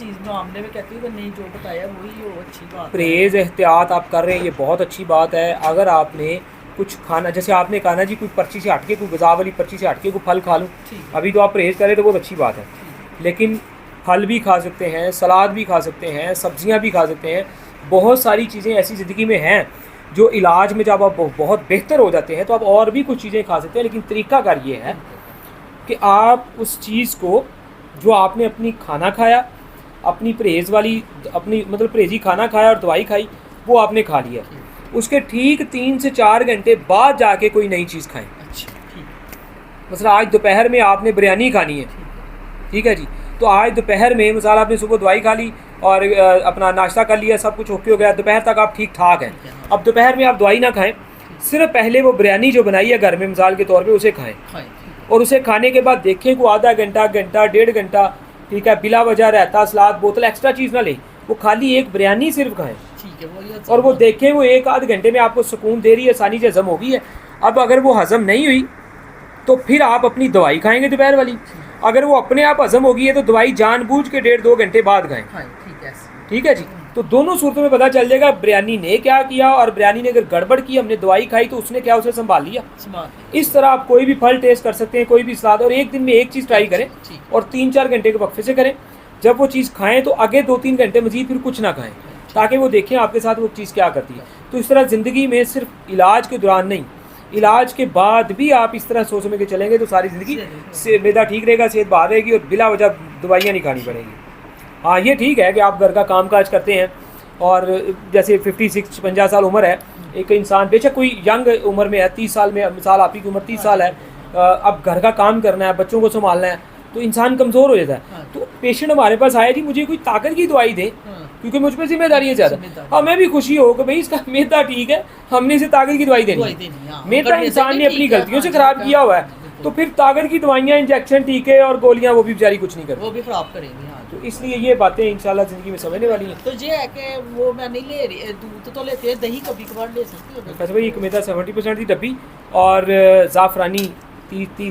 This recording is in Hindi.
चीज़ मामले में कहती हूँ कि नहीं, जो बताया वही वो अच्छी बात है। परहेज़ एहतियात आप कर रहे हैं, ये बहुत अच्छी बात है। अगर आपने कुछ खाना, जैसे आपने कहा ना जी, कोई पर्ची से हटके, कोई ग़िज़ा वाली पर्ची से हटके कोई फल खा लूँ, ठीक है। अभी तो आप परहेज़ करें तो बहुत अच्छी बात है। ठीक। लेकिन फल भी खा सकते हैं, सलाद भी खा सकते हैं, सब्जियां भी खा सकते हैं। बहुत सारी चीज़ें ऐसी ज़िंदगी में हैं जो इलाज में जब आप बहुत बेहतर हो जाते हैं तो आप और भी कुछ चीज़ें खा सकते हैं। लेकिन तरीक़ाकार ये है बिल्कुल। कि आप उस चीज़ को, जो आपने अपनी खाना खाया, अपनी परहेज़ वाली, अपनी मतलब परहेज़ी खाना खाया और दवाई खाई, वो आपने खा लिया, ठीक। उसके ठीक 3 से 4 घंटे बाद जाके कोई नई चीज़ खाएं। अच्छा। ठीक। मसला आज दोपहर में आपने बिरयानी खानी है, ठीक है। ठीक है जी, तो आज दोपहर में मिसाल आपने सुबह दवाई खा ली और अपना नाश्ता कर लिया, सब कुछ ओके हो गया, दोपहर तक आप ठीक ठाक हैं। ठीक है। हाँ। अब दोपहर में आप दवाई ना खाएं, सिर्फ पहले वो बिरयानी जो बनाई है घर में मिसाल के तौर पे उसे खाएं, खाएं। ठीक है। और उसे खाने के बाद देखें को आधा घंटा, घंटा, 1.5 घंटा, ठीक है, बिला वजह रहता सलाद बोतल एक्स्ट्रा चीज़ ना लें, वो खाली एक बिरयानी सिर्फ खाएं, ठीक है। वो और वो देखें वो 1 आध घंटे में आपको सुकून दे रही है, आसानी से हज़म हो गई है। अब अगर वो हज़म नहीं हुई तो फिर आप अपनी दवाई खाएंगे दोपहर वाली। अगर वो अपने आप हज़म हो गई है तो दवाई जानबूझ के 1.5-2 घंटे बाद खाएं। खाएं। ठीक है। ठीक है जी, तो दोनों सूरतों में पता चल जाएगा बिरयानी ने क्या किया, और बिरयानी ने अगर गड़बड़ की, हमने दवाई खाई तो उसने क्या उसे संभाल लिया। इस तरह आप कोई भी फल टेस्ट कर सकते हैं, कोई भी सलाद, और एक दिन में एक चीज़ ट्राई करें और 3-4 घंटे के वक्फे से करें। जब वो चीज़ खाएं तो आगे 2-3 घंटे मजीद फिर कुछ ना खाएं, ताकि वो देखें आपके साथ वो चीज़ क्या करती है। तो इस तरह ज़िंदगी में सिर्फ इलाज के दौरान नहीं, इलाज के बाद भी आप इस तरह सोच में के चलेंगे तो सारी ज़िंदगी से मैदा ठीक रहेगा, सेहत बहाल रहेगी, और बिला वजह दवाइयाँ नहीं खानी पड़ेंगी। हाँ, ये ठीक है कि आप घर का काम काज करते हैं, और जैसे 56-50 साल उम्र है एक इंसान, बेशक कोई यंग उम्र में है, 30 साल में, मिसाल आप ही की उम्र 30 साल है, अब घर का काम करना है, बच्चों को संभालना है, तो इंसान कमज़ोर हो जाता है। तो पेशेंट हमारे पास आया जी, मुझे कोई ताकत की दवाई दे, क्योंकि मुझ पर जिम्मेदारी है ज़्यादा। हमें भी खुशी हो कि भाई इसका मैदा ठीक है, हमने इसे ताकत की दवाई देनी है। मैदा इंसान ने अपनी गलतियों से ख़राब किया हुआ है, तो फिर ताकत की दवाइयाँ, इंजेक्शन, टीके और गोलियाँ वो भी बेचारी कुछ नहीं करती, वो भी ख़राब करेंगी। हाँ, तो इसलिए ये बातें इंशाल्लाह ज़िंदगी में समझने वाली हैं। तो ये है कि वो मैं नहीं ले रही, दूध तो लेते हैं, दही कभी कभार ले सकती हूँ। बस भाई एक मैदा 70% की डब्बी और ज़ाफ़रानी 30 गोली।